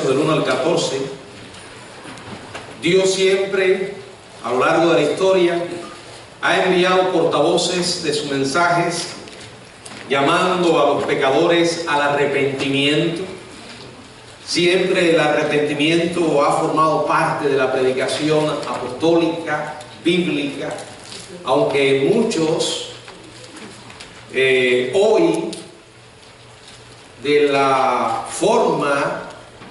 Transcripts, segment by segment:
versos del 1 al 14, Dios siempre, a lo largo de la historia, ha enviado portavoces de sus mensajes, llamando a los pecadores al arrepentimiento. Siempre el arrepentimiento ha formado parte de la predicación apostólica, bíblica, aunque muchos hoy, de la forma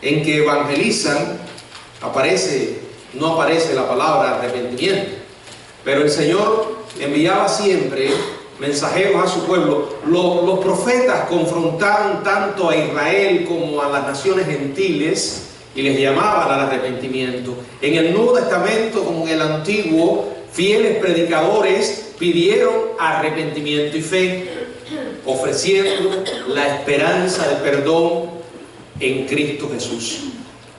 en que evangelizan, no aparece la palabra arrepentimiento, pero el Señor enviaba siempre mensajeros a su pueblo. Los profetas confrontaron tanto a Israel como a las naciones gentiles y les llamaban al arrepentimiento. En el Nuevo Testamento como en el Antiguo, fieles predicadores pidieron arrepentimiento y fe, ofreciendo la esperanza de perdón en Cristo Jesús.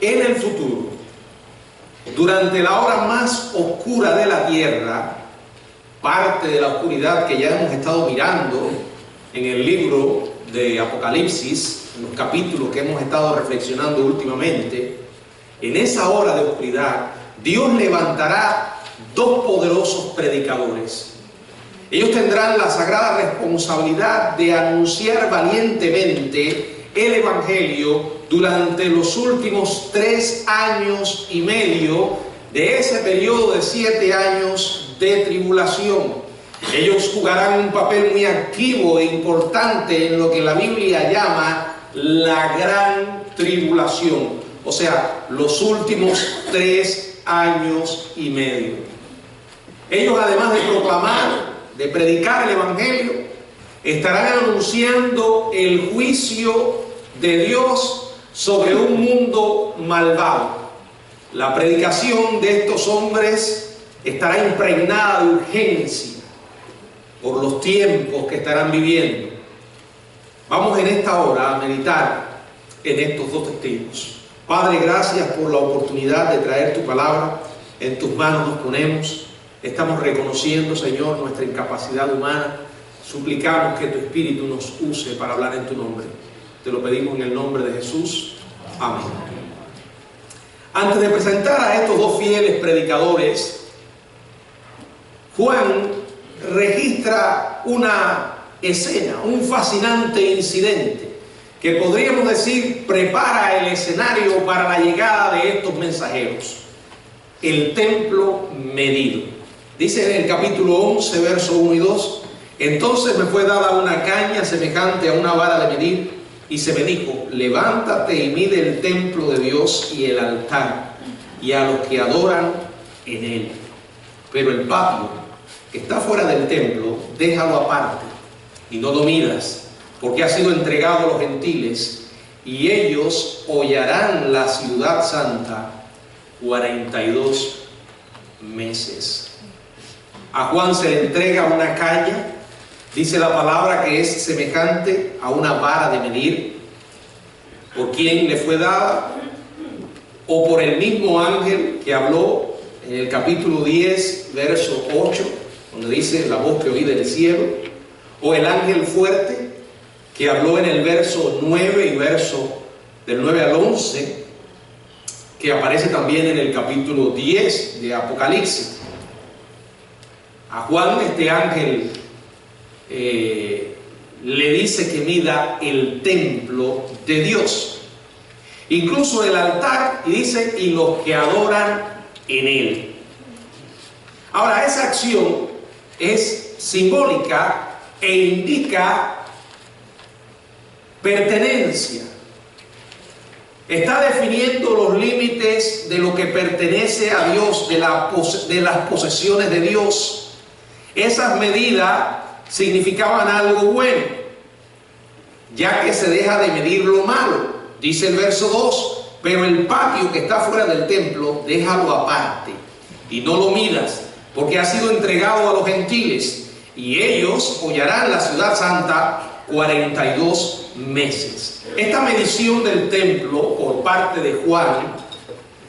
En el futuro, durante la hora más oscura de la tierra, parte de la oscuridad que ya hemos estado mirando en el libro de Apocalipsis, en los capítulos que hemos estado reflexionando últimamente, en esa hora de oscuridad, Dios levantará dos poderosos predicadores. Ellos tendrán la sagrada responsabilidad de anunciar valientemente el Evangelio durante los últimos 3 años y medio de ese periodo de 7 años de tribulación. Ellos jugarán un papel muy activo e importante en lo que la Biblia llama la gran tribulación, o sea, los últimos 3 años y medio. Ellos, además de proclamar, de predicar el Evangelio, estarán anunciando el juicio de Dios sobre un mundo malvado. La predicación de estos hombres estará impregnada de urgencia por los tiempos que estarán viviendo. Vamos en esta hora a meditar en estos dos testigos. Padre, gracias por la oportunidad de traer tu palabra. En tus manos nos ponemos. Estamos reconociendo, Señor, nuestra incapacidad humana. Suplicamos que tu Espíritu nos use para hablar en tu nombre. Te lo pedimos en el nombre de Jesús. Amén. Antes de presentar a estos dos fieles predicadores, Juan registra una escena, un fascinante incidente que podríamos decir prepara el escenario para la llegada de estos mensajeros. El templo medido. Dice en el capítulo 11, verso 1 y 2, entonces me fue dada una caña semejante a una vara de medir, y se me dijo, levántate y mide el templo de Dios y el altar, y a los que adoran en él. Pero el patio que está fuera del templo, déjalo aparte, y no lo midas, porque ha sido entregado a los gentiles, y ellos hollarán la ciudad santa 42 meses. A Juan se le entrega una caña, dice la palabra que es semejante a una vara de medir. ¿Por quién le fue dada? O por el mismo ángel que habló en el capítulo 10, verso 8, donde dice la voz que oí del cielo, o el ángel fuerte que habló en el verso 9 y verso del 9 al 11, que aparece también en el capítulo 10 de Apocalipsis. A Juan este ángel le dice que mida el templo de Dios, incluso el altar, y dice, y los que adoran en él. Ahora, esa acción es simbólica e indica pertenencia. Está definiendo los límites de lo que pertenece a Dios, de las posesiones de Dios. Esas medidas significaban algo bueno, ya que se deja de medir lo malo. Dice el verso 2, pero el patio que está fuera del templo, déjalo aparte, y no lo midas, porque ha sido entregado a los gentiles, y ellos hollarán la ciudad santa 42 meses. Esta medición del templo por parte de Juan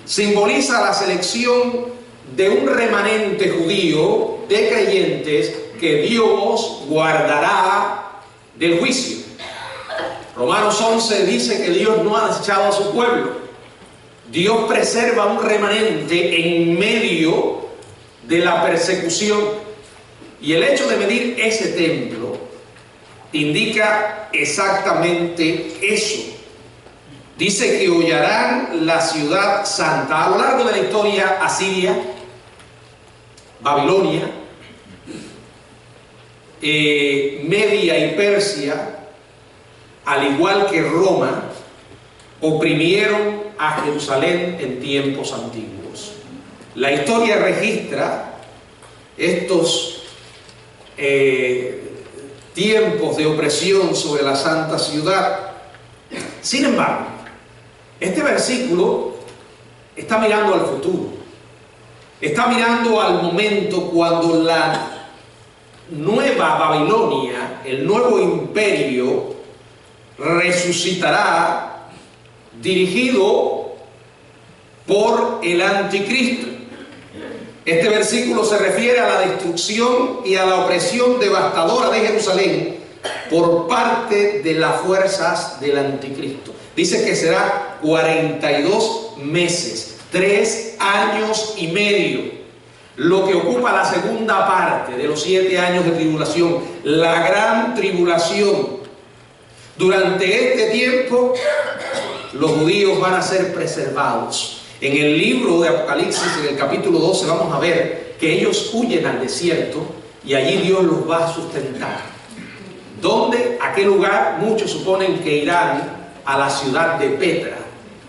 simboliza la selección de un remanente judío de creyentes que Dios guardará del juicio. Romanos 11 dice que Dios no ha desechado a su pueblo, Dios preserva un remanente en medio de la persecución. Y el hecho de medir ese templo indica exactamente eso. Dice que hollarán la ciudad santa. A lo largo de la historia, Asiria, Babilonia, Media y Persia, al igual que Roma, oprimieron a Jerusalén en tiempos antiguos. La historia registra estos tiempos de opresión sobre la santa ciudad. Sin embargo, este versículo está mirando al futuro, está mirando al momento cuando la nueva Babilonia, el nuevo imperio, resucitará, dirigido por el anticristo. Este versículo se refiere a la destrucción y a la opresión devastadora de Jerusalén por parte de las fuerzas del anticristo. Dice que será 42 meses, 3 años y medio, lo que ocupa la segunda parte de los 7 años de tribulación, la gran tribulación. Durante este tiempo, los judíos van a ser preservados. En el libro de Apocalipsis, en el capítulo 12, vamos a ver que ellos huyen al desierto y allí Dios los va a sustentar. ¿Dónde? ¿A qué lugar? Muchos suponen que irán a la ciudad de Petra,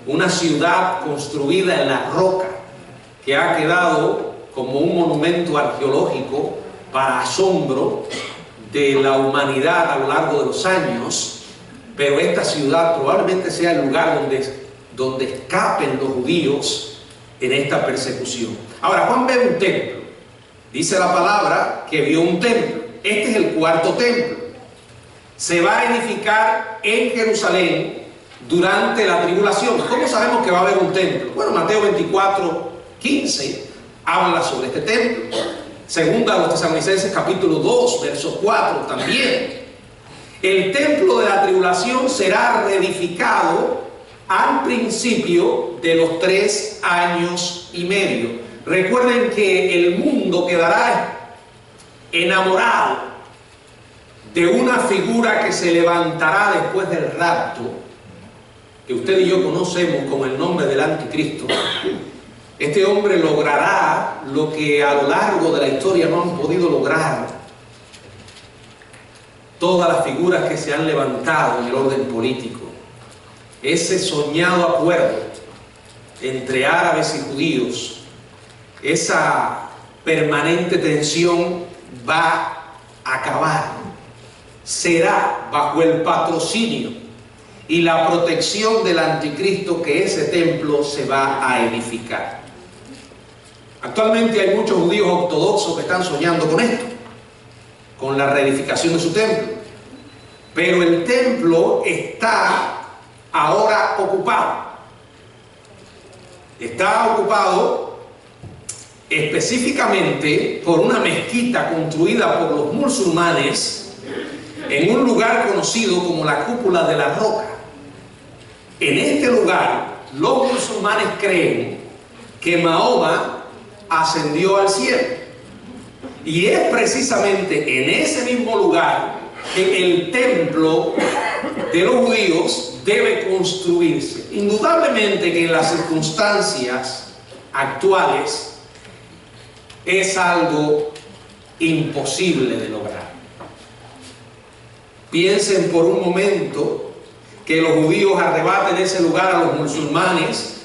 una ciudad construida en la roca, que ha quedado como un monumento arqueológico para asombro de la humanidad a lo largo de los años. Pero esta ciudad probablemente sea el lugar donde escapen los judíos en esta persecución. Ahora, Juan ve un templo. Dice la palabra que vio un templo. Este es el cuarto templo. Se va a edificar en Jerusalén durante la tribulación. ¿Cómo sabemos que va a haber un templo? Bueno, Mateo 24:15 habla sobre este templo. Segunda a los Tesalonicenses capítulo 2, verso 4 también. El templo de la tribulación será reedificado al principio de los 3 años y medio. Recuerden que el mundo quedará enamorado de una figura que se levantará después del rapto, que usted y yo conocemos como el nombre del anticristo. Este hombre logrará lo que a lo largo de la historia no han podido lograr todas las figuras que se han levantado en el orden político. Ese soñado acuerdo entre árabes y judíos, esa permanente tensión va a acabar. Será bajo el patrocinio y la protección del anticristo que ese templo se va a edificar. Actualmente hay muchos judíos ortodoxos que están soñando con esto, con la reedificación de su templo. Pero el templo está ahora ocupado. Está ocupado específicamente por una mezquita construida por los musulmanes en un lugar conocido como la Cúpula de la Roca. En este lugar, los musulmanes creen que Mahoma ascendió al cielo. Y es precisamente en ese mismo lugar que el templo de los judíos debe construirse. Indudablemente que en las circunstancias actuales es algo imposible de lograr. Piensen por un momento que los judíos arrebaten ese lugar a los musulmanes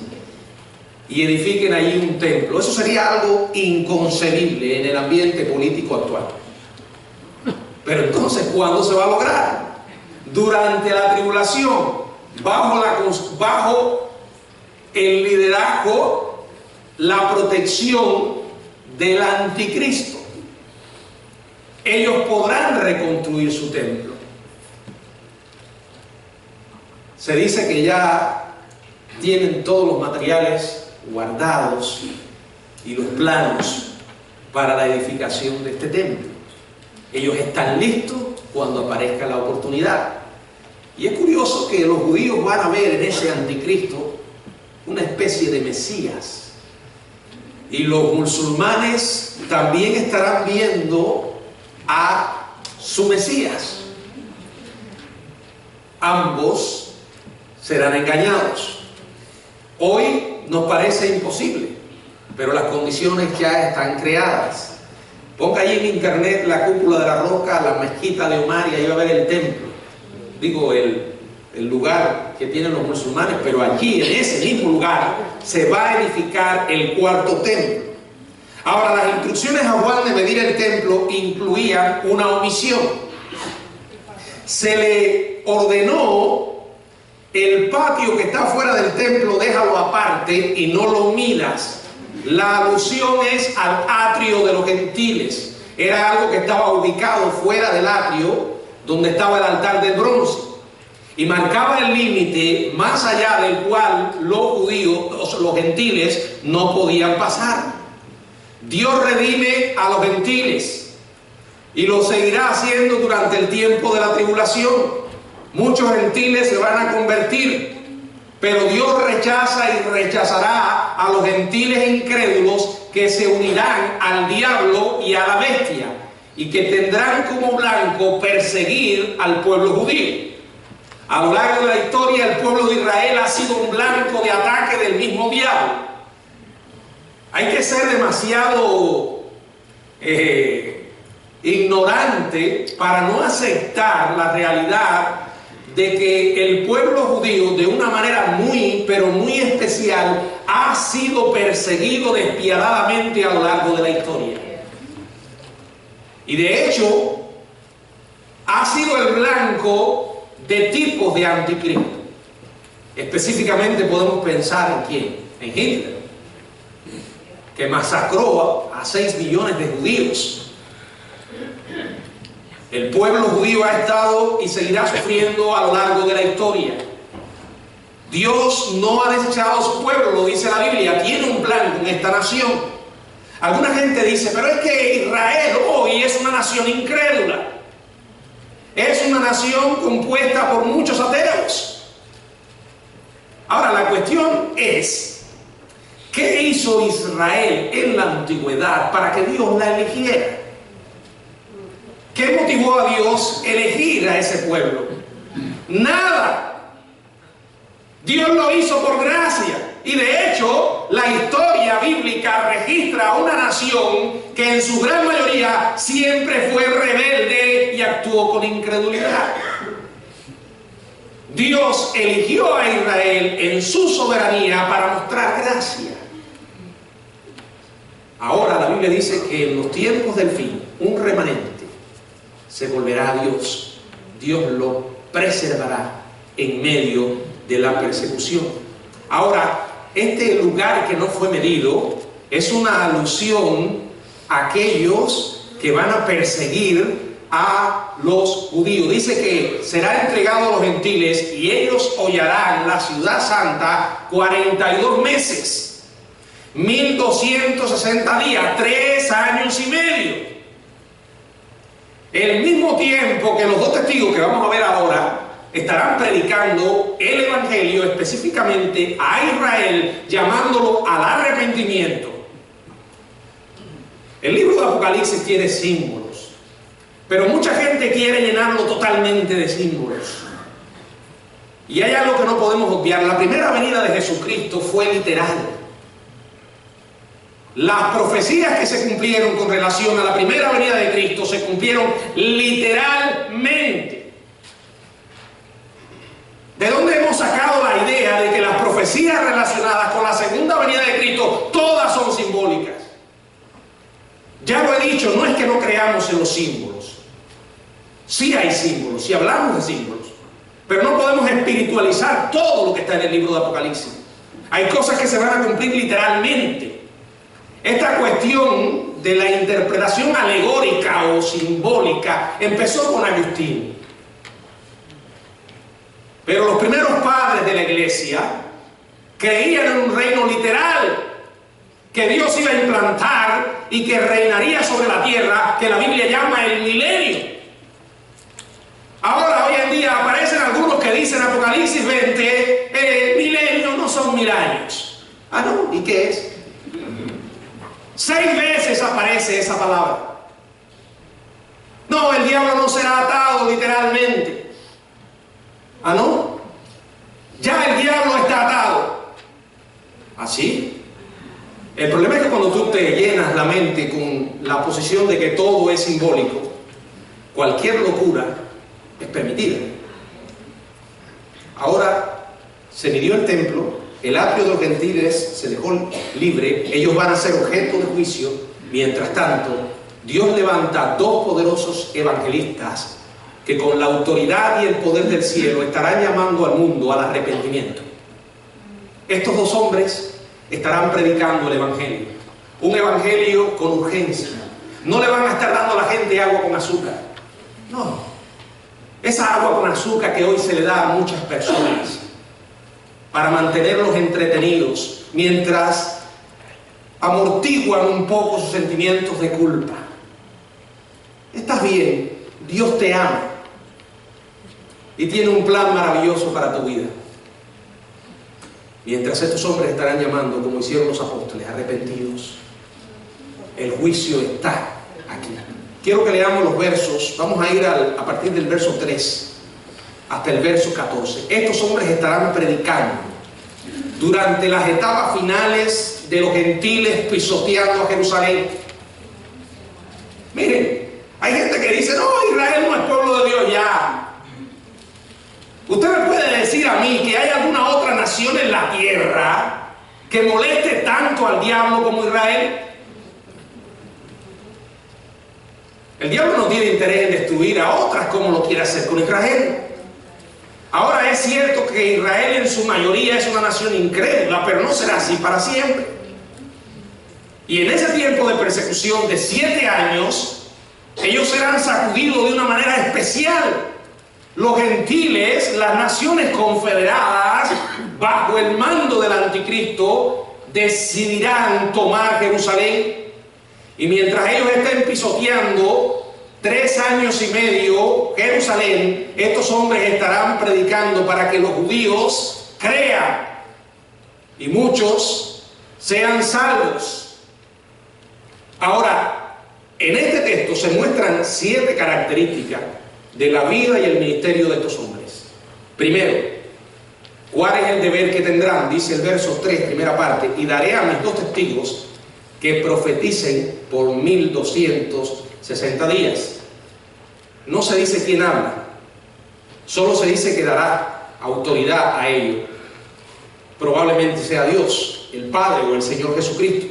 y edifiquen allí un templo. Eso sería algo inconcebible en el ambiente político actual. Pero entonces, ¿cuándo se va a lograr? Durante la tribulación, bajo el liderazgo, la protección del anticristo. Ellos podrán reconstruir su templo. Se dice que ya tienen todos los materiales guardados y los planos para la edificación de este templo. Ellos están listos cuando aparezca la oportunidad. Y es curioso que los judíos van a ver en ese anticristo una especie de Mesías. Y los musulmanes también estarán viendo a su Mesías. Ambos serán engañados. Hoy nos parece imposible, pero las condiciones ya están creadas. Ponga ahí en internet la cúpula de la roca, la mezquita de Omar, y ahí va a ver el templo. Digo, el lugar que tienen los musulmanes, pero allí, en ese mismo lugar, se va a edificar el cuarto templo. Ahora, las instrucciones a Juan de medir el templo incluían una omisión. Se le ordenó: el patio que está fuera del templo, déjalo aparte y no lo midas. La alusión es al atrio de los gentiles. Era algo que estaba ubicado fuera del atrio, donde estaba el altar del bronce, y marcaba el límite más allá del cual los judíos, los gentiles, no podían pasar. Dios redime a los gentiles y lo seguirá haciendo durante el tiempo de la tribulación. Muchos gentiles se van a convertir, pero Dios rechaza y rechazará a los gentiles incrédulos que se unirán al diablo y a la bestia, y que tendrán como blanco perseguir al pueblo judío. A lo largo de la historia, el pueblo de Israel ha sido un blanco de ataque del mismo diablo. Hay que ser demasiado ignorante para no aceptar la realidad de que el pueblo judío, de una manera muy, pero muy especial, ha sido perseguido despiadadamente a lo largo de la historia. Y de hecho, ha sido el blanco de tipos de anticristo. Específicamente podemos pensar en quién: en Hitler, que masacró a 6 millones de judíos. El pueblo judío ha estado y seguirá sufriendo a lo largo de la historia. Dios no ha desechado a su pueblo, lo dice la Biblia, tiene un plan con esta nación. Alguna gente dice: pero es que Israel hoy es una nación incrédula. Es una nación compuesta por muchos ateos. Ahora, la cuestión es: ¿qué hizo Israel en la antigüedad para que Dios la eligiera? ¿Qué motivó a Dios elegir a ese pueblo? Nada. Dios lo hizo por gracia. Y de hecho, la historia bíblica registra a una nación que en su gran mayoría siempre fue rebelde y actuó con incredulidad. Dios eligió a Israel en su soberanía para mostrar gracia. Ahora la Biblia dice que en los tiempos del fin, un remanente se volverá a Dios. Dios lo preservará en medio de la persecución. Ahora, este lugar que no fue medido es una alusión a aquellos que van a perseguir a los judíos. Dice que será entregado a los gentiles y ellos hollarán la ciudad santa 42 meses, 1260 días, 3 años y medio. El mismo tiempo que los dos testigos que vamos a ver ahora estarán predicando el evangelio específicamente a Israel, llamándolo al arrepentimiento. El libro de Apocalipsis tiene símbolos, pero mucha gente quiere llenarlo totalmente de símbolos. Y hay algo que no podemos obviar: la primera venida de Jesucristo fue literal. Las profecías que se cumplieron con relación a la primera venida de Cristo se cumplieron literalmente. ¿De dónde hemos sacado la idea de que las profecías relacionadas con la segunda venida de Cristo todas son simbólicas? Ya lo he dicho, no es que no creamos en los símbolos. Sí hay símbolos, sí hablamos de símbolos, pero no podemos espiritualizar todo lo que está en el libro de Apocalipsis. Hay cosas que se van a cumplir literalmente. Esta cuestión de la interpretación alegórica o simbólica empezó con Agustín. Pero los primeros padres de la iglesia creían en un reino literal que Dios iba a implantar y que reinaría sobre la tierra, que la Biblia llama el milenio. Ahora, hoy en día, aparecen algunos que dicen Apocalipsis 20, milenio no son 2000 años. Ah, no, ¿y qué es? 6 veces aparece esa palabra. No, el diablo no será atado literalmente. Ah, no. Ya el diablo está atado. ¿Así? El problema es que cuando tú te llenas la mente con la posición de que todo es simbólico, cualquier locura es permitida. Ahora se midió el templo, el atrio de los gentiles se dejó libre, ellos van a ser objeto de juicio. Mientras tanto, Dios levanta 2 poderosos evangelistas que con la autoridad y el poder del cielo estarán llamando al mundo al arrepentimiento. Estos 2 hombres estarán predicando el evangelio, un evangelio con urgencia. No le van a estar dando a la gente agua con azúcar, no, esa agua con azúcar que hoy se le da a muchas personas para mantenerlos entretenidos mientras amortiguan un poco sus sentimientos de culpa. Estás bien, Dios te ama y tiene un plan maravilloso para tu vida. Mientras estos hombres estarán llamando, como hicieron los apóstoles, arrepentidos, el juicio está aquí. Quiero que leamos los versos. Vamos a ir a partir del verso 3 hasta el verso 14. Estos hombres estarán predicando durante las etapas finales de los gentiles pisoteando a Jerusalén. Miren, hay gente que dice, no, Israel no es pueblo de Dios ya. ¿Usted me puede decir a mí que hay alguna otra nación en la tierra que moleste tanto al diablo como Israel? El diablo no tiene interés en destruir a otras como lo quiere hacer con Israel. Ahora es cierto que Israel en su mayoría es una nación incrédula, pero no será así para siempre. Y en ese tiempo de persecución de 7 años, ellos serán sacudidos de una manera especial. Los gentiles, las naciones confederadas, bajo el mando del anticristo, decidirán tomar Jerusalén. Y mientras ellos estén pisoteando 3 años y medio Jerusalén, estos hombres estarán predicando para que los judíos crean y muchos sean salvos. Ahora, en este texto se muestran 7 características de la vida y el ministerio de estos hombres. Primero, ¿cuál es el deber que tendrán? Dice el verso 3, primera parte: y daré a mis 2 testigos que profeticen por 1260 días. No se dice quién habla, solo se dice que dará autoridad a ellos. Probablemente sea Dios, el Padre o el Señor Jesucristo.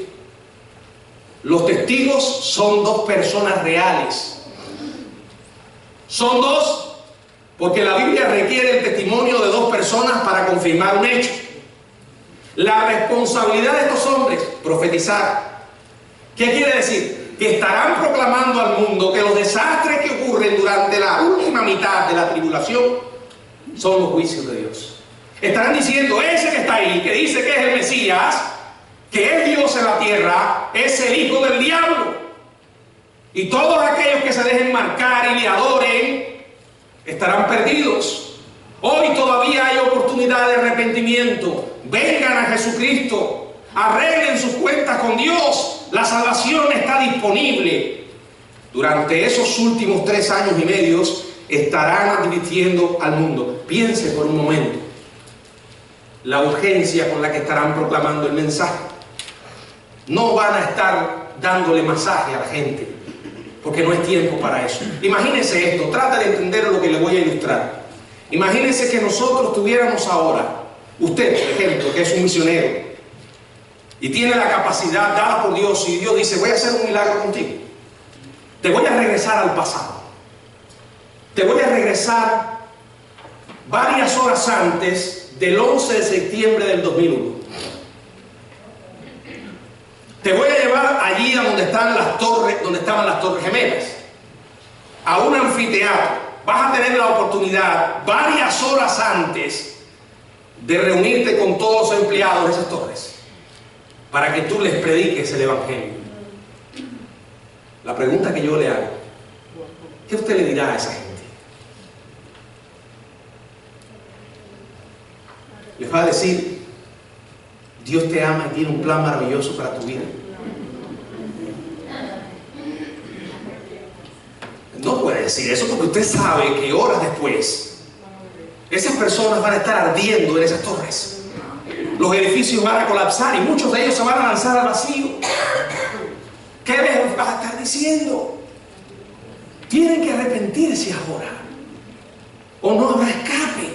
Los testigos son 2 personas reales. Son 2, porque la Biblia requiere el testimonio de 2 personas para confirmar un hecho. La responsabilidad de estos hombres, profetizar. ¿Qué quiere decir? Que estarán proclamando al mundo que los desastres que ocurren durante la última mitad de la tribulación son los juicios de Dios. Estarán diciendo, ese que está ahí, que dice que es el Mesías, que es Dios en la tierra, es el hijo del diablo. Y todos aquellos que se dejen marcar y le adoren estarán perdidos. Hoy todavía hay oportunidad de arrepentimiento. Vengan a Jesucristo, arreglen sus cuentas con Dios. La salvación está disponible. Durante esos últimos 3 años y medio estarán advirtiendo al mundo. Piense por un momento la urgencia con la que estarán proclamando el mensaje. No van a estar dándole masaje a la gente, porque no es tiempo para eso. Imagínense esto, trata de entender lo que le voy a ilustrar. Imagínense que nosotros tuviéramos ahora, usted por ejemplo, que es un misionero y tiene la capacidad dada por Dios, y Dios dice, voy a hacer un milagro contigo. Te voy a regresar al pasado. Te voy a regresar varias horas antes del 11 de septiembre del 2001. Te voy a llevar allí a donde estaban las torres gemelas, a un anfiteatro. Vas a tener la oportunidad varias horas antes de reunirte con todos los empleados de esas torres para que tú les prediques el evangelio. La pregunta que yo le hago, ¿qué usted le dirá a esa gente? Les va a decir, Dios te ama y tiene un plan maravilloso para tu vida. No puede decir eso porque usted sabe que horas después esas personas van a estar ardiendo en esas torres. Los edificios van a colapsar y muchos de ellos se van a lanzar al vacío. ¿Qué les vas a estar diciendo? Tienen que arrepentirse ahora, o no habrá escape.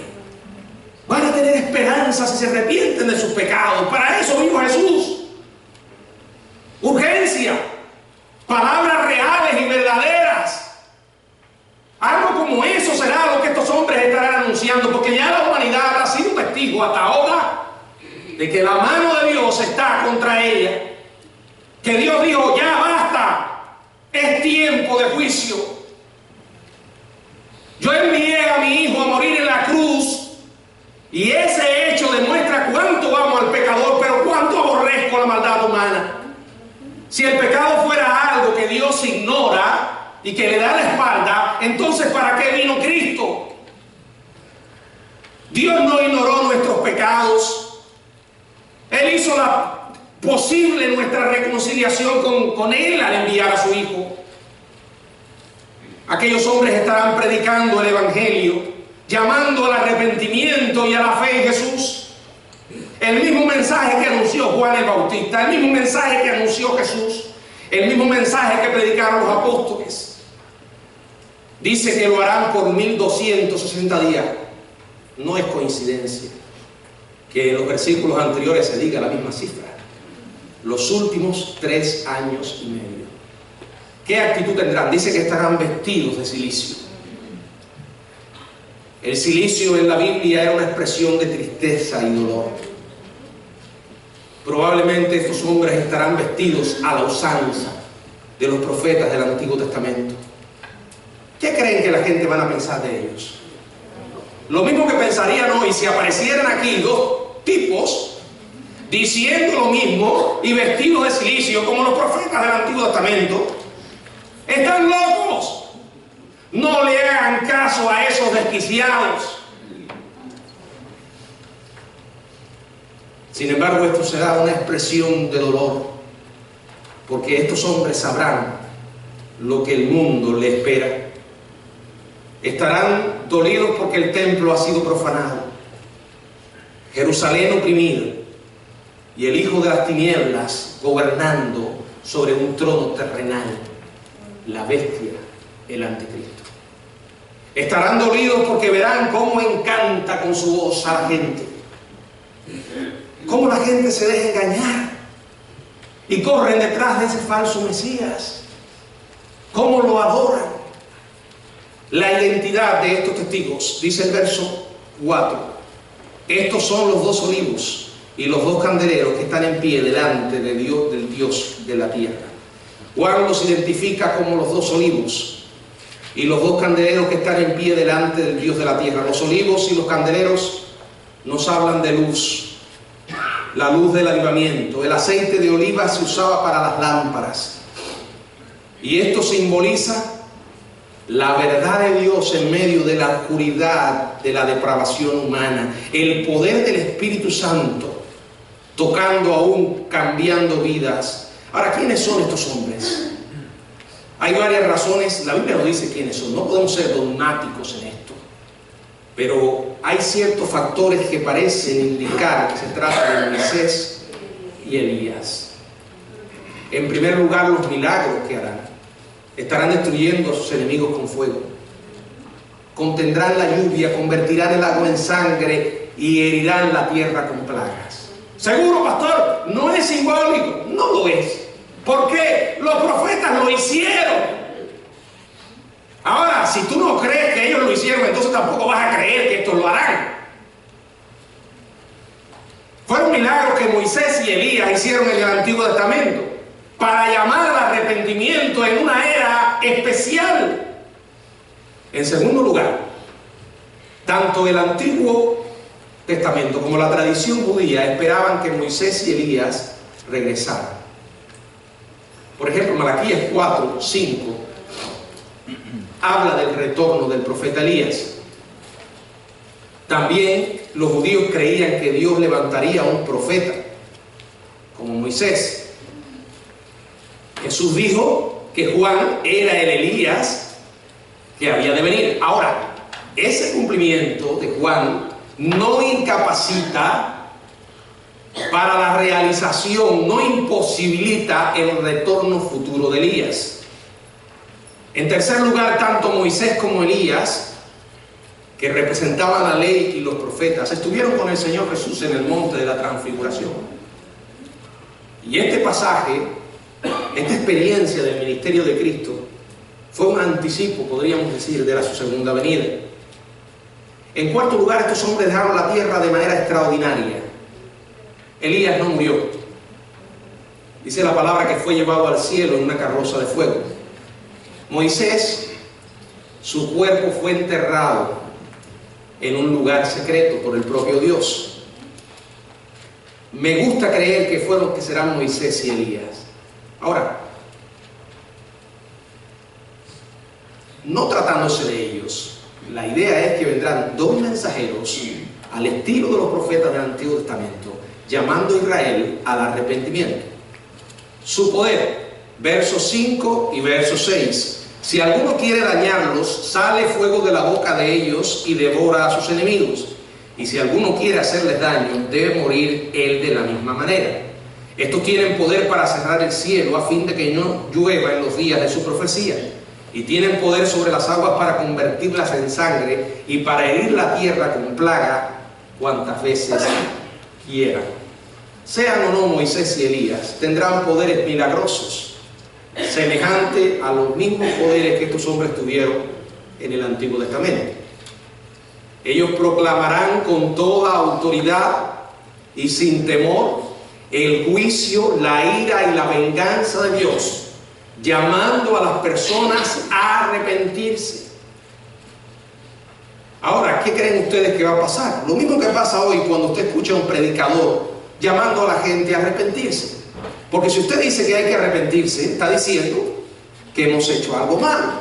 Van a tener esperanza si se arrepienten de sus pecados. Para eso vino Jesús. Urgencia, palabras reales y verdaderas. Algo como eso será lo que estos hombres estarán anunciando, porque ya la humanidad ha sido testigo hasta ahora de que la mano de Dios está contra ella, que Dios dijo: ya basta, es tiempo de juicio. Yo envié a mi hijo a morir en la cruz, y ese hecho demuestra cuánto amo al pecador, pero cuánto aborrezco la maldad humana. Si el pecado fuera algo que Dios ignora y que le da la espalda, entonces ¿para qué vino Cristo? Dios no ignoró nuestros pecados. Él hizo posible nuestra reconciliación con Él al enviar a su Hijo. Aquellos hombres estarán predicando el Evangelio, llamando al arrepentimiento y a la fe en Jesús. El mismo mensaje que anunció Juan el Bautista, el mismo mensaje que anunció Jesús, el mismo mensaje que predicaron los apóstoles. Dice que lo harán por 1260 días. No es coincidencia que en los versículos anteriores se diga la misma cifra. Los últimos 3 años y medio. ¿Qué actitud tendrán? Dice que estarán vestidos de cilicio. El cilicio en la Biblia era una expresión de tristeza y dolor. Probablemente estos hombres estarán vestidos a la usanza de los profetas del Antiguo Testamento. ¿Qué creen que la gente van a pensar de ellos? Lo mismo que pensarían hoy si aparecieran aquí 2 tipos diciendo lo mismo y vestidos de cilicio como los profetas del Antiguo Testamento. ¡Están locos! No le hagan caso a esos desquiciados. Sin embargo, esto será una expresión de dolor, porque estos hombres sabrán lo que el mundo le espera. Estarán dolidos porque el templo ha sido profanado, Jerusalén oprimida y el hijo de las tinieblas gobernando sobre un trono terrenal, la bestia, el anticristo. Estarán dolidos porque verán cómo encanta con su voz a la gente, cómo la gente se deja engañar y corren detrás de ese falso Mesías, cómo lo adoran. La identidad de estos testigos, dice el verso 4: estos son los 2 olivos y los 2 candeleros que están en pie delante de Dios, del Dios de la tierra. Juan los identifica como los 2 olivos y los 2 candeleros que están en pie delante del Dios de la tierra. Los olivos y los candeleros nos hablan de luz, la luz del avivamiento. El aceite de oliva se usaba para las lámparas, y esto simboliza la verdad de Dios en medio de la oscuridad de la depravación humana, el poder del Espíritu Santo tocando aún, cambiando vidas. Ahora, ¿quiénes son estos hombres? Hay varias razones. La Biblia no dice quiénes son. No podemos ser dogmáticos en esto, pero hay ciertos factores que parecen indicar que se trata de Moisés y Elías. En primer lugar, los milagros que harán. Estarán destruyendo a sus enemigos con fuego. Contendrán la lluvia, convertirán el agua en sangre y herirán la tierra con plagas. Seguro, pastor, no es simbólico. No lo es. ¿Por qué? Los profetas lo hicieron. Ahora, si tú no crees que ellos lo hicieron, entonces tampoco vas a creer que estos lo harán. Fueron milagros que Moisés y Elías hicieron en el Antiguo Testamento para llamar al arrepentimiento en una era especial. En segundo lugar, tanto el Antiguo Testamento como la tradición judía esperaban que Moisés y Elías regresaran. Por ejemplo, Malaquías 4:5 habla del retorno del profeta Elías. También los judíos creían que Dios levantaría a un profeta Moisés. Jesús dijo que Juan era el Elías que había de venir. Ahora, ese cumplimiento de Juan no incapacita para la realización, no imposibilita el retorno futuro de Elías. En tercer lugar, tanto Moisés como Elías, que representaban la ley y los profetas, estuvieron con el Señor Jesús en el monte de la transfiguración. Y este pasaje, esta experiencia del ministerio de Cristo, fue un anticipo, podríamos decir, de su segunda venida. En cuarto lugar, estos hombres dejaron la tierra de manera extraordinaria. Elías no murió. Dice la palabra que fue llevado al cielo en una carroza de fuego. Moisés, su cuerpo fue enterrado en un lugar secreto por el propio Dios. Me gusta creer que fueron los que serán Moisés y Elías. Ahora, no tratándose de ellos, la idea es que vendrán dos mensajeros al estilo de los profetas del Antiguo Testamento, llamando a Israel al arrepentimiento. Su poder, versos 5 y verso 6. Si alguno quiere dañarlos, sale fuego de la boca de ellos y devora a sus enemigos. Y si alguno quiere hacerles daño, debe morir él de la misma manera. Estos tienen poder para cerrar el cielo a fin de que no llueva en los días de su profecía. Y tienen poder sobre las aguas para convertirlas en sangre y para herir la tierra con plaga cuantas veces quieran. Sean o no Moisés y Elías, tendrán poderes milagrosos, semejante a los mismos poderes que estos hombres tuvieron en el Antiguo Testamento. Ellos proclamarán con toda autoridad y sin temor el juicio, la ira y la venganza de Dios, llamando a las personas a arrepentirse. Ahora, ¿qué creen ustedes que va a pasar? Lo mismo que pasa hoy cuando usted escucha a un predicador llamando a la gente a arrepentirse. Porque si usted dice que hay que arrepentirse, está diciendo que hemos hecho algo malo.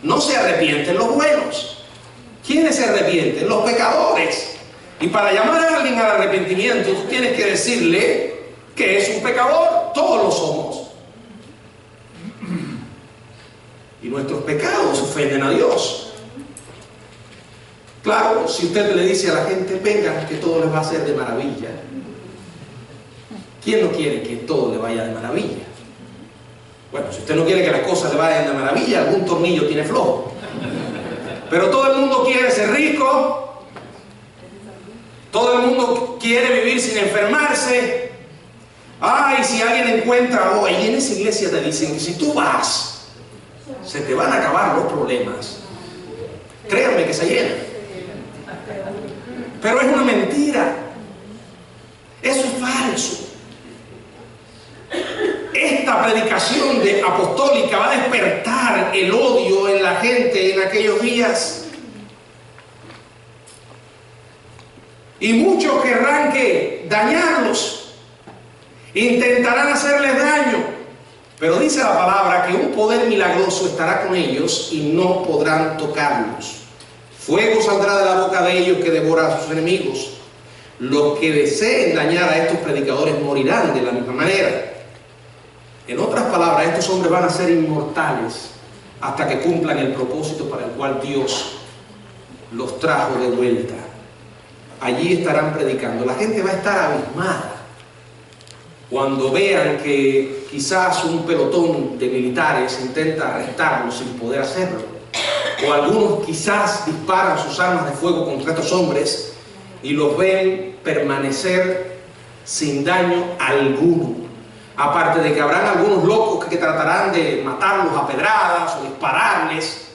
No se arrepienten los buenos. ¿Quiénes se arrepienten? Los pecadores. Y para llamar a alguien al arrepentimiento, tú tienes que decirle que es un pecador. Todos lo somos. Y nuestros pecados ofenden a Dios. Claro, si usted le dice a la gente, vengan, que todo les va a ser de maravilla. ¿Quién no quiere que todo le vaya de maravilla? Bueno, si usted no quiere que las cosas le vayan de maravilla, algún tornillo tiene flojo. Pero todo el mundo quiere ser rico, todo el mundo quiere vivir sin enfermarse. Ay, si alguien encuentra, y en esa iglesia te dicen que si tú vas, se te van a acabar los problemas. Créanme que se llena. Pero es una mentira. Eso es falso. Esta predicación apostólica va a despertar el odio en la gente en aquellos días. Y muchos querrán que dañarlos, intentarán hacerles daño. Pero dice la palabra que un poder milagroso estará con ellos y no podrán tocarlos. Fuego saldrá de la boca de ellos que devora a sus enemigos. Los que deseen dañar a estos predicadores morirán de la misma manera. En otras palabras, estos hombres van a ser inmortales hasta que cumplan el propósito para el cual Dios los trajo de vuelta. Allí estarán predicando. La gente va a estar abismada cuando vean que quizás un pelotón de militares intenta arrestarlos sin poder hacerlo. O algunos quizás disparan sus armas de fuego contra estos hombres y los ven permanecer sin daño alguno. Aparte de que habrán algunos locos que tratarán de matarlos a pedradas o dispararles,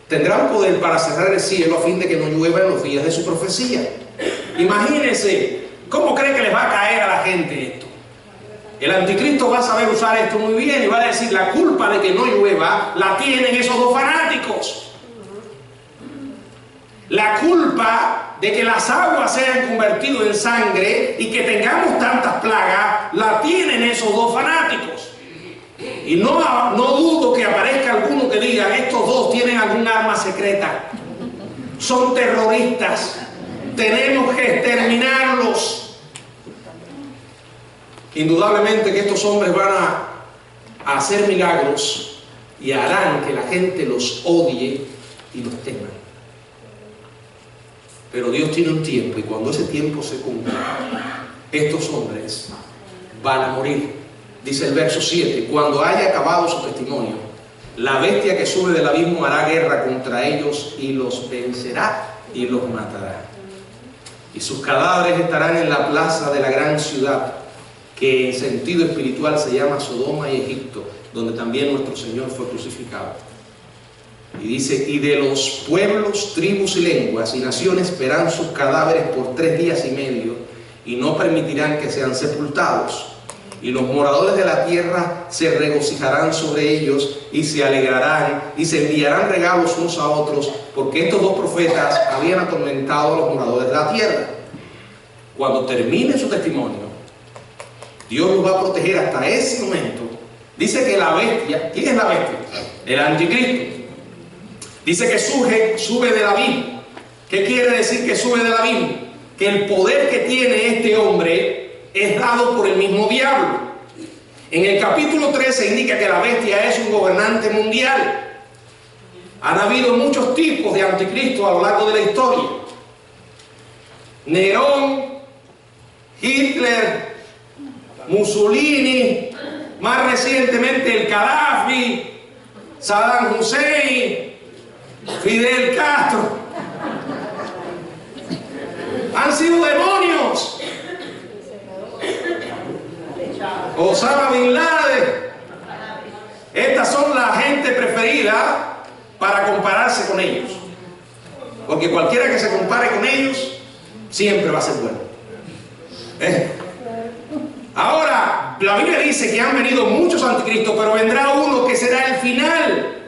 tendrán poder para cerrar el cielo a fin de que no llueva en los días de su profecía. Imagínense, ¿cómo creen que les va a caer a la gente esto? El anticristo va a saber usar esto muy bien y va a decir, la culpa de que no llueva la tienen esos dos fanáticos. La culpa de que las aguas se hayan convertido en sangre y que tengamos tantas plagas, la tienen esos dos fanáticos. Y no dudo que aparezca alguno que diga, estos dos tienen algún arma secreta. Son terroristas. Tenemos que exterminarlos. Indudablemente que estos hombres van a hacer milagros y harán que la gente los odie y los tema. Pero Dios tiene un tiempo, y cuando ese tiempo se cumpla, estos hombres van a morir. Dice el verso 7: cuando haya acabado su testimonio, la bestia que sube del abismo hará guerra contra ellos y los vencerá y los matará. Y sus cadáveres estarán en la plaza de la gran ciudad, que en sentido espiritual se llama Sodoma y Egipto, donde también nuestro Señor fue crucificado. Y dice: y de los pueblos, tribus y lenguas y naciones verán sus cadáveres por 3 días y medio, y no permitirán que sean sepultados. Y los moradores de la tierra se regocijarán sobre ellos y se alegrarán y se enviarán regalos unos a otros, porque estos 2 profetas habían atormentado a los moradores de la tierra. Cuando termine su testimonio, Dios los va a proteger hasta ese momento. Dice que la bestia, ¿quién es la bestia? El anticristo. Dice que sube del abismo. ¿Qué quiere decir que sube del abismo? Que el poder que tiene este hombre es dado por el mismo diablo. En el capítulo 13 indica que la bestia es un gobernante mundial. Han habido muchos tipos de anticristo a lo largo de la historia. Nerón, Hitler, Mussolini, más recientemente el Gaddafi, Saddam Hussein, Fidel Castro. Han sido demonios. Osama Bin Laden. Estas son la gente preferida para compararse con ellos, porque cualquiera que se compare con ellos siempre va a ser bueno. Ahora, la Biblia dice que han venido muchos anticristos, pero vendrá uno que será el final,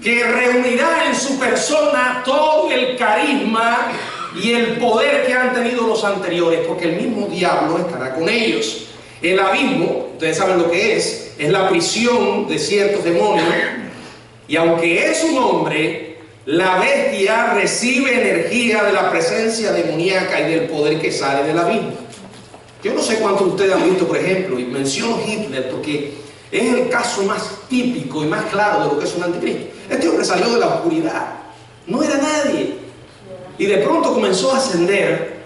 que reunirá en su persona todo el carisma y el poder que han tenido los anteriores, porque el mismo diablo estará con ellos. El abismo, ustedes saben lo que es la prisión de ciertos demonios, y aunque es un hombre, la bestia recibe energía de la presencia demoníaca y del poder que sale del abismo. Yo no sé cuántos de ustedes han visto, por ejemplo, y menciono Hitler porque es el caso más típico y más claro de lo que es un anticristo. Este hombre salió de la oscuridad, no era nadie, y de pronto comenzó a ascender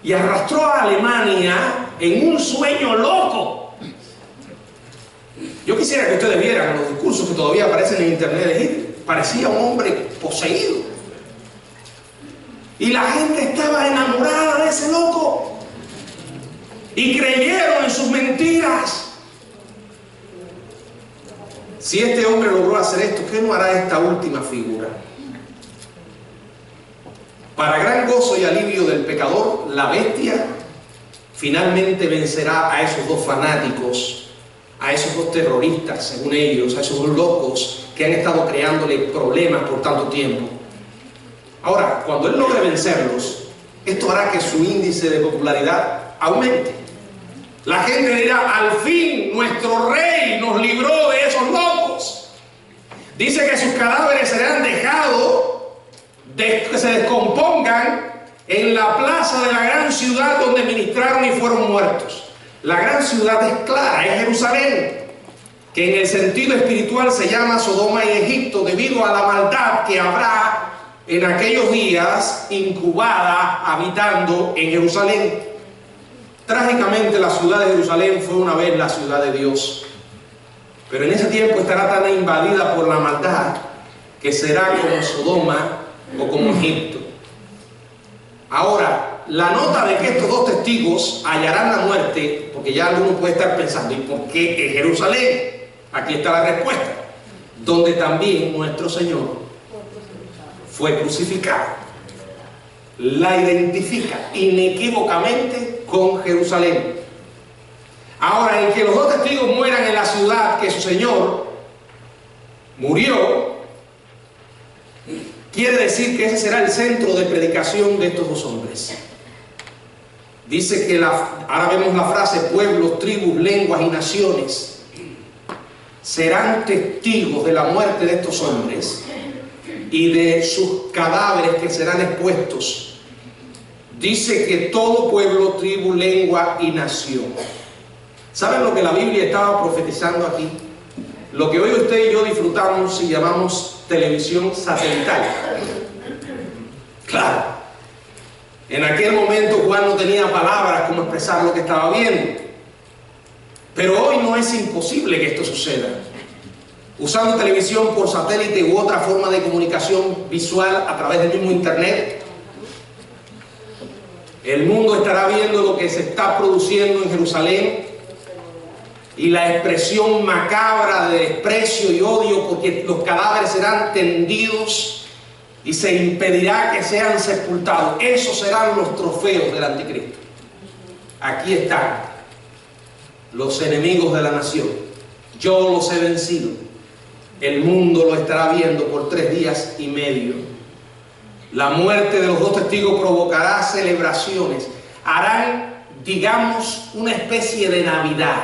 y arrastró a Alemania en un sueño loco. Yo quisiera que ustedes vieran los discursos que todavía aparecen en internet de Hitler. Parecía un hombre poseído, y la gente estaba enamorada de ese loco y creyeron en sus mentiras. Si este hombre logró hacer esto, ¿qué no hará esta última figura? Para gran gozo y alivio del pecador, la bestia finalmente vencerá a esos 2 fanáticos, a esos 2 terroristas, según ellos, a esos 2 locos que han estado creándole problemas por tanto tiempo. Ahora, cuando él logre vencerlos, esto hará que su índice de popularidad aumente. La gente dirá: al fin nuestro rey nos libró de esos locos. Dice que sus cadáveres serán dejados que se descompongan en la plaza de la gran ciudad donde ministraron y fueron muertos. La gran ciudad es clara, es Jerusalén, que en el sentido espiritual se llama Sodoma y Egipto, debido a la maldad que habrá en aquellos días incubada habitando en Jerusalén. Trágicamente, la ciudad de Jerusalén fue una vez la ciudad de Dios, pero en ese tiempo estará tan invadida por la maldad que será como Sodoma o como Egipto. Ahora, la nota de que estos 2 testigos hallarán la muerte, porque ya alguno puede estar pensando: ¿y por qué en Jerusalén? Aquí está la respuesta: donde también nuestro Señor fue crucificado. La identifica inequívocamente con Jerusalén. Ahora, el que los 2 testigos mueran en la ciudad que su Señor murió, quiere decir que ese será el centro de predicación de estos 2 hombres. Dice que ahora vemos la frase: pueblos, tribus, lenguas y naciones serán testigos de la muerte de estos hombres y de sus cadáveres que serán expuestos dice que todo pueblo, tribu, lengua y nación. ¿Saben lo que la Biblia estaba profetizando aquí? Lo que hoy usted y yo disfrutamos y llamamos televisión satelital. Claro, en aquel momento Juan no tenía palabras como expresar lo que estaba viendo. Pero hoy no es imposible que esto suceda. Usando televisión por satélite u otra forma de comunicación visual a través del mismo internet, el mundo estará viendo lo que se está produciendo en Jerusalén y la expresión macabra de desprecio y odio, porque los cadáveres serán tendidos y se impedirá que sean sepultados. Esos serán los trofeos del anticristo. Aquí están los enemigos de la nación. Yo los he vencido. El mundo lo estará viendo por 3 días y medio. La muerte de los 2 testigos provocará celebraciones. Harán, digamos, una especie de Navidad.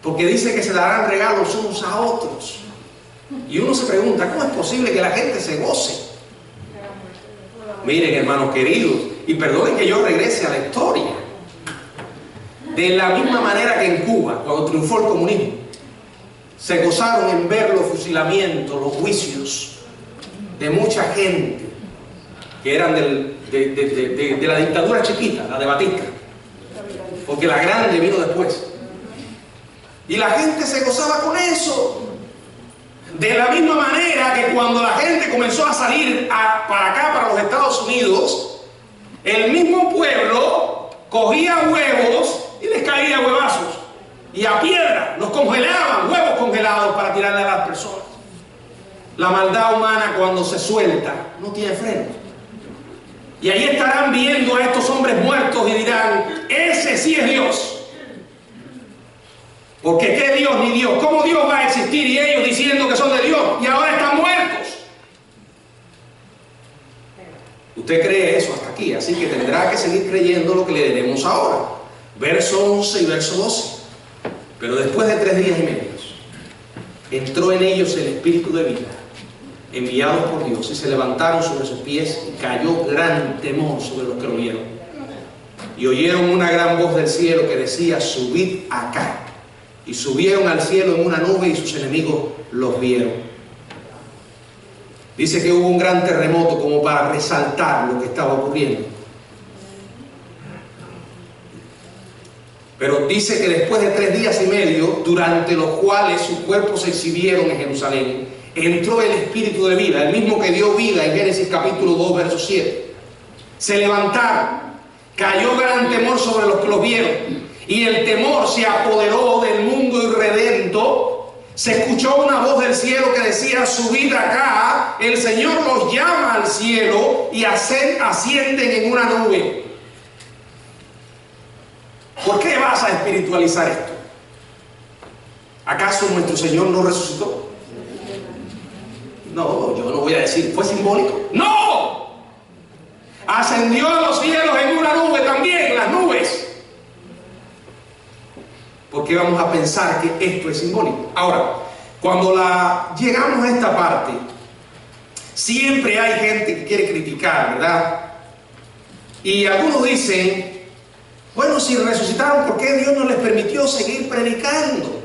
Porque dice que se darán regalos unos a otros. Y uno se pregunta, ¿cómo es posible que la gente se goce? Miren, hermanos queridos, y perdonen que yo regrese a la historia. De la misma manera que en Cuba, cuando triunfó el comunismo, se gozaron en ver los fusilamientos, los juicios de mucha gente que eran de la dictadura chiquita, la de Batista, porque la grande vino después. Y la gente se gozaba con eso. De la misma manera que cuando la gente comenzó a salir para acá, para los Estados Unidos, el mismo pueblo cogía huevos y les caía huevazos. Y a piedra los congelaban, huevos congelados para tirarle a las personas. La maldad humana, cuando se suelta, no tiene freno. Y ahí estarán viendo a estos hombres muertos y dirán, ese sí es Dios. Porque ¿qué Dios ni Dios? ¿Cómo Dios va a existir? Y ellos diciendo que son de Dios y ahora están muertos. Usted cree eso hasta aquí, así que tendrá que seguir creyendo lo que le diremos ahora. Verso 11 y verso 12. Pero después de 3 días y medio, entró en ellos el espíritu de vida, enviados por Dios, y se levantaron sobre sus pies, y cayó gran temor sobre los que lo vieron. Y oyeron una gran voz del cielo que decía, subid acá. Y subieron al cielo en una nube, y sus enemigos los vieron. Dice que hubo un gran terremoto como para resaltar lo que estaba ocurriendo. Pero dice que después de 3 días y medio, durante los cuales sus cuerpos se exhibieron en Jerusalén, entró el espíritu de vida, el mismo que dio vida en Génesis capítulo 2, verso 7. Se levantaron, cayó gran temor sobre los que los vieron, y el temor se apoderó del mundo irredento. Se escuchó una voz del cielo que decía, subid acá, el Señor los llama al cielo y ascienden en una nube. ¿Por qué vas a espiritualizar esto? ¿Acaso nuestro Señor no resucitó? No, yo no voy a decir, ¿fue simbólico? ¡No! Ascendió a los cielos en una nube también, las nubes. ¿Por qué vamos a pensar que esto es simbólico? Ahora, cuando llegamos a esta parte, siempre hay gente que quiere criticar, ¿verdad? Y algunos dicen, bueno, si resucitaron, ¿por qué Dios no les permitió seguir predicando?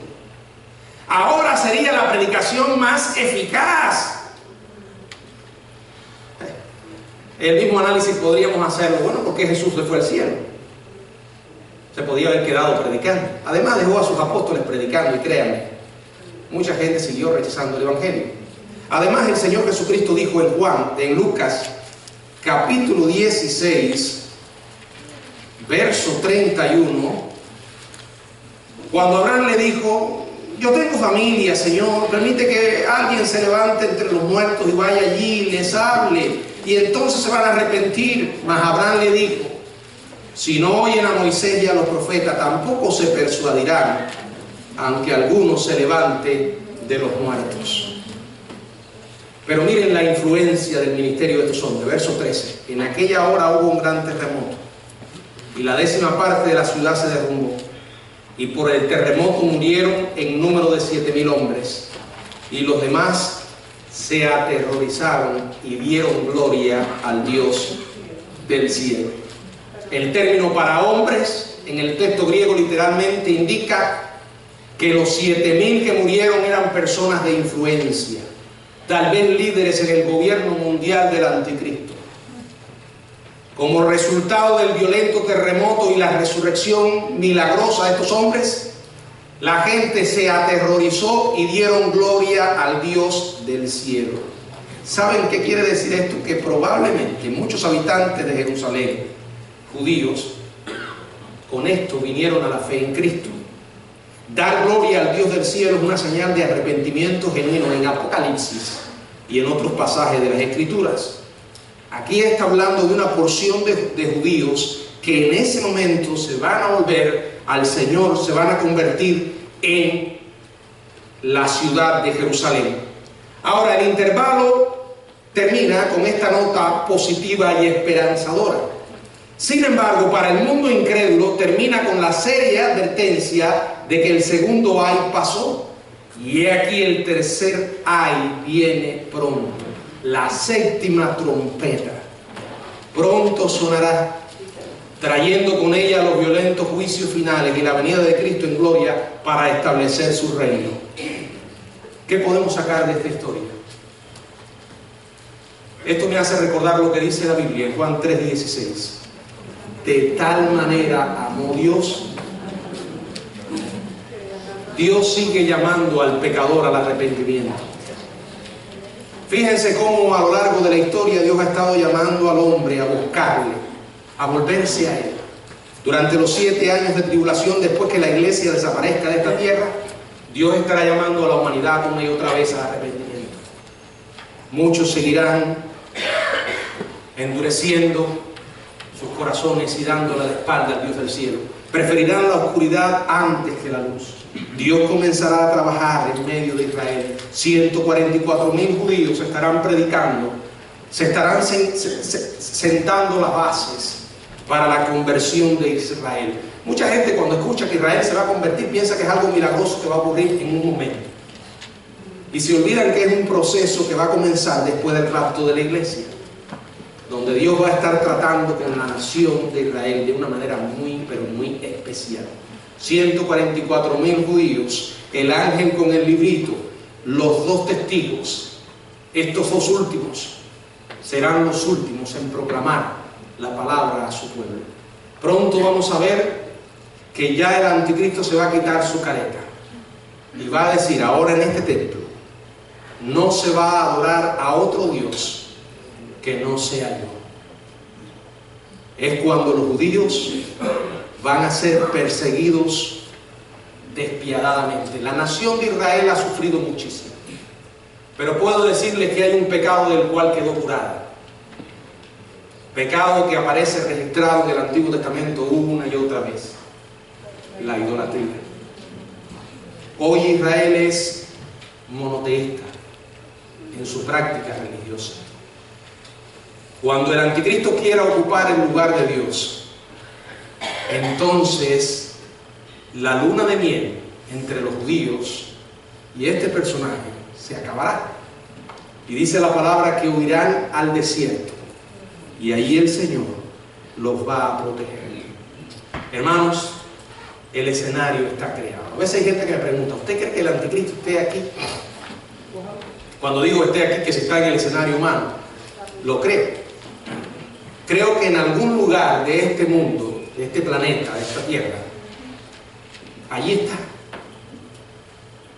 Ahora sería la predicación más eficaz. El mismo análisis podríamos hacerlo. Bueno, ¿por qué Jesús se fue al cielo? Se podía haber quedado predicando. Además dejó a sus apóstoles predicando, y créanme, mucha gente siguió rechazando el Evangelio. Además, el Señor Jesucristo dijo en Lucas capítulo 16, verso 31, cuando Abraham le dijo, yo tengo familia, Señor, permite que alguien se levante entre los muertos y vaya allí y les hable, y entonces se van a arrepentir. Mas Abraham le dijo, si no oyen a Moisés y a los profetas, tampoco se persuadirán, aunque alguno se levante de los muertos. Pero miren la influencia del ministerio de estos hombres. Verso 13. En aquella hora hubo un gran terremoto, y la 10ª parte de la ciudad se derrumbó, y por el terremoto murieron en número de 7,000 hombres, y los demás se aterrorizaron y dieron gloria al Dios del cielo. El término para hombres en el texto griego literalmente indica que los 7.000 que murieron eran personas de influencia, tal vez líderes en el gobierno mundial del anticristo. Como resultado del violento terremoto y la resurrección milagrosa de estos hombres, la gente se aterrorizó y dieron gloria al Dios del cielo. ¿Saben qué quiere decir esto? Que probablemente muchos habitantes de Jerusalén, judíos, con esto vinieron a la fe en Cristo. Dar gloria al Dios del cielo es una señal de arrepentimiento genuino en Apocalipsis y en otros pasajes de las Escrituras. Aquí está hablando de una porción de judíos que en ese momento se van a volver al Señor, se van a convertir en la ciudad de Jerusalén. Ahora, el intervalo termina con esta nota positiva y esperanzadora. Sin embargo, para el mundo incrédulo termina con la seria advertencia de que el segundo ay pasó. Y he aquí el tercer ay viene pronto. La séptima trompeta pronto sonará, trayendo con ella los violentos juicios finales y la venida de Cristo en gloria para establecer su reino. ¿Qué podemos sacar de esta historia? Esto me hace recordar lo que dice la Biblia en Juan 3:16. De tal manera amó Dios. Dios sigue llamando al pecador al arrepentimiento. Fíjense cómo a lo largo de la historia Dios ha estado llamando al hombre a buscarle, a volverse a Él. Durante los 7 años de tribulación, después que la iglesia desaparezca de esta tierra, Dios estará llamando a la humanidad una y otra vez al arrepentimiento. Muchos seguirán endureciendo sus corazones y dándole la espalda al Dios del cielo. Preferirán la oscuridad antes que la luz. Dios comenzará a trabajar en medio de Israel. 144.000 judíos estarán predicando, se estarán sentando las bases para la conversión de Israel. Mucha gente cuando escucha que Israel se va a convertir piensa que es algo milagroso que va a ocurrir en un momento. Y se olvidan que es un proceso que va a comenzar después del rapto de la iglesia, donde Dios va a estar tratando con la nación de Israel de una manera muy, pero muy especial. 144.000 judíos, el ángel con el librito, los 2 testigos, estos 2 últimos serán los últimos en proclamar la palabra a su pueblo. Pronto vamos a ver que ya el anticristo se va a quitar su careta y va a decir: ahora en este templo no se va a adorar a otro Dios que no sea yo. Es cuando los judíos van a ser perseguidos despiadadamente. La nación de Israel ha sufrido muchísimo, pero puedo decirles que hay un pecado del cual quedó curada. Pecado que aparece registrado en el Antiguo Testamento una y otra vez: la idolatría. Hoy Israel es monoteísta en su práctica religiosa. Cuando el anticristo quiera ocupar el lugar de Dios, entonces la luna de miel entre los judíos y este personaje se acabará. Y dice la palabra que huirán al desierto, y ahí el Señor los va a proteger. Hermanos, el escenario está creado. A veces hay gente que me pregunta: ¿usted cree que el anticristo esté aquí? Cuando digo esté aquí, que se está en el escenario humano, lo creo. Creo que en algún lugar de este mundo, de este planeta, de esta tierra, allí está.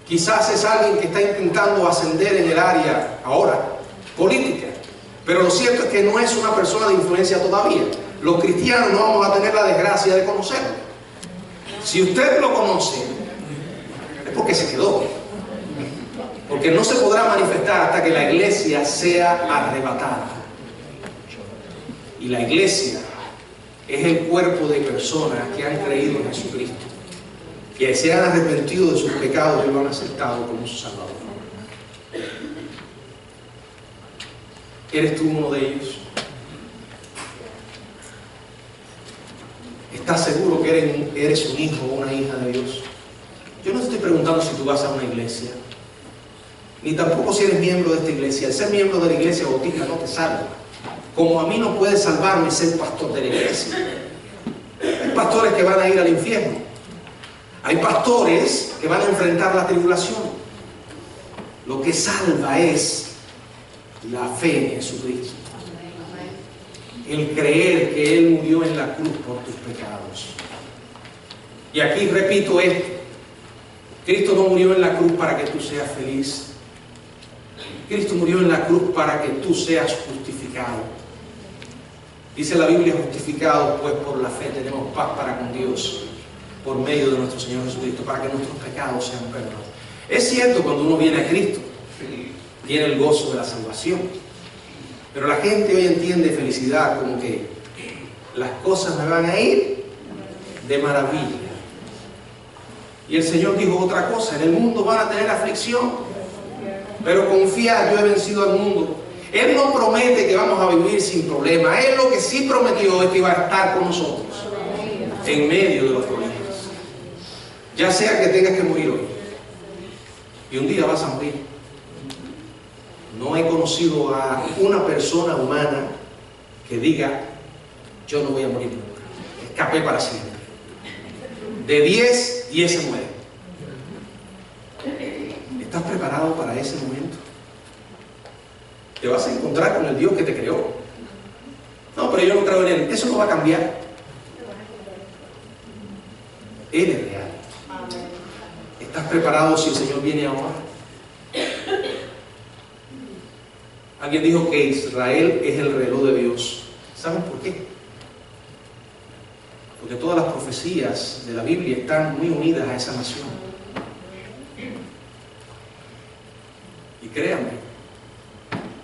Quizás es alguien que está intentando ascender en el área ahora política, pero lo cierto es que no es una persona de influencia todavía. Los cristianos no vamos a tener la desgracia de conocerlo. Si usted lo conoce, es porque se quedó, porque no se podrá manifestar hasta que la iglesia sea arrebatada. Y la iglesia es el cuerpo de personas que han creído en Jesucristo, que se han arrepentido de sus pecados y lo han aceptado como su Salvador. ¿Eres tú uno de ellos? ¿Estás seguro que eres un hijo o una hija de Dios? Yo no te estoy preguntando si tú vas a una iglesia, ni tampoco si eres miembro de esta iglesia. El ser miembro de la iglesia bautista no te salva. como a mí no puede salvarme ser pastor de la iglesia. Hay pastores que van a ir al infierno. Hay pastores que van a enfrentar la tribulación. Lo que salva es la fe en Jesucristo. El creer que Él murió en la cruz por tus pecados. Y aquí repito esto. Cristo no murió en la cruz para que tú seas feliz. Cristo murió en la cruz para que tú seas justificado. Dice la Biblia, justificados pues por la fe tenemos paz para con Dios por medio de nuestro Señor Jesucristo, para que nuestros pecados sean perdonados. Es cierto, cuando uno viene a Cristo, tiene el gozo de la salvación. Pero la gente hoy entiende felicidad como que las cosas me van a ir de maravilla. Y el Señor dijo otra cosa: en el mundo van a tener aflicción, pero confiad, yo he vencido al mundo. Él no promete que vamos a vivir sin problemas. Él lo que sí prometió es que iba a estar con nosotros en medio de los problemas. Ya sea que tengas que morir hoy, y un día vas a morir. No he conocido a una persona humana que diga: yo no voy a morir nunca, escapé para siempre. De 10, 10 se mueren. ¿Estás preparado para ese momento? Te vas a encontrar con el Dios que te creó. No, pero yo no creo en Él. Eso no va a cambiar. Él es real. ¿Estás preparado si el Señor viene ahora? Alguien dijo que Israel es el reloj de Dios. ¿Saben por qué? Porque todas las profecías de la Biblia están muy unidas a esa nación. Y créanme,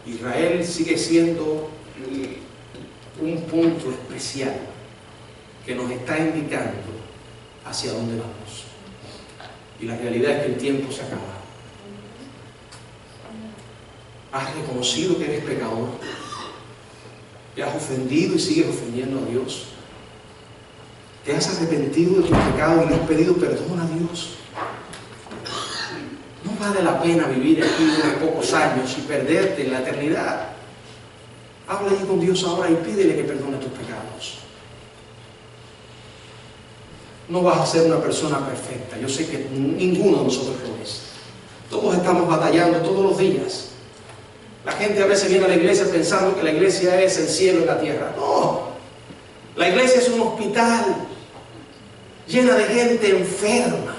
Israel sigue siendo un punto especial que nos está indicando hacia dónde vamos. Y la realidad es que el tiempo se acaba. Has reconocido que eres pecador. Te has ofendido y sigues ofendiendo a Dios. Te has arrepentido de tus pecados y le has pedido perdón a Dios. No vale la pena vivir aquí unos pocos años y perderte en la eternidad. Habla allí con Dios ahora y pídele que perdone tus pecados. No vas a ser una persona perfecta. Yo sé que ninguno de nosotros lo es. Todos estamos batallando todos los días. La gente a veces viene a la iglesia pensando que la iglesia es el cielo y la tierra. No. La iglesia es un hospital llena de gente enferma.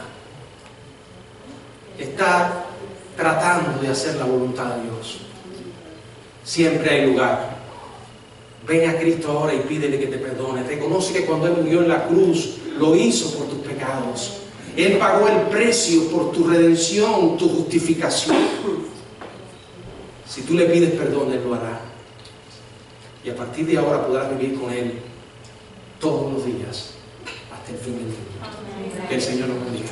Está tratando de hacer la voluntad de Dios. Siempre hay lugar. Ven a Cristo ahora y pídele que te perdone. Reconoce que cuando Él murió en la cruz, lo hizo por tus pecados. Él pagó el precio por tu redención, tu justificación. Si tú le pides perdón, Él lo hará. Y a partir de ahora podrás vivir con Él todos los días hasta el fin del mundo. Que el Señor nos bendiga.